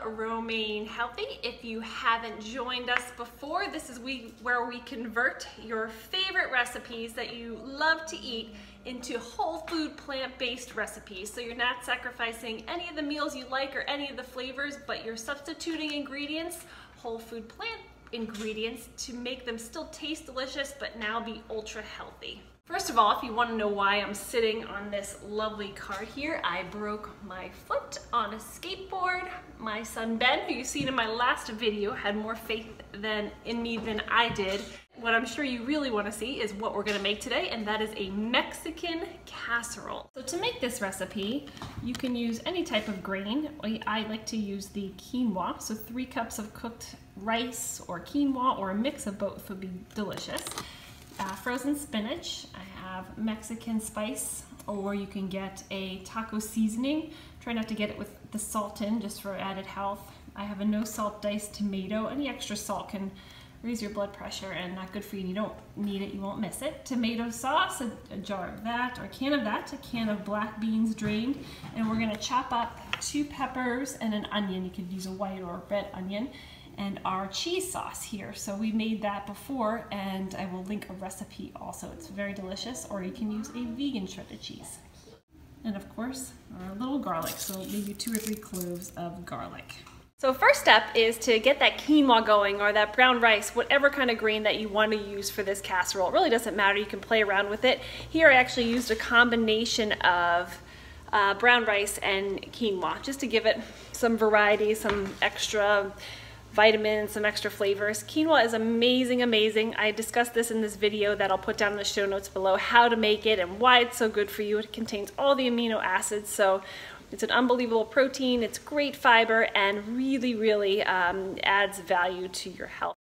Romaine Healthy. If you haven't joined us before, this is where we convert your favorite recipes that you love to eat into whole food plant-based recipes. So you're not sacrificing any of the meals you like or any of the flavors, but you're substituting ingredients, whole food plant ingredients, to make them still taste delicious but now be ultra healthy. First of all, if you want to know why I'm sitting on this lovely cart here, I broke my foot on a skateboard. My son Ben, who you've seen in my last video, had more faith in me than I did. What I'm sure you really want to see is what we're going to make today, and that is a Mexican casserole. So to make this recipe, you can use any type of grain. I like to use the quinoa, so 3 cups of cooked rice or quinoa, or a mix of both would be delicious. Frozen spinach, I have Mexican spice, or you can get a taco seasoning. Try not to get it with the salt in, just for added health. I have a no salt diced tomato. Any extra salt can raise your blood pressure and not good for you. You don't need it, you won't miss it. Tomato sauce, a jar of that, or a can of that, a can of black beans drained, and we're gonna chop up 2 peppers and an onion. You could use a white or a red onion. And our cheese sauce here. So we made that before, and I will link a recipe also. It's very delicious, or you can use a vegan shredded cheese. And of course, our little garlic, so maybe 2 or 3 cloves of garlic. So first step is to get that quinoa going, or that brown rice, whatever kind of grain that you want to use for this casserole. It really doesn't matter, you can play around with it. Here I actually used a combination of brown rice and quinoa, just to give it some variety, some extra vitamins, some extra flavors. Quinoa is amazing, amazing. I discussed this in this video that I'll put down in the show notes below, how to make it and why it's so good for you. It contains all the amino acids, so it's an unbelievable protein, it's great fiber, and really, really adds value to your health.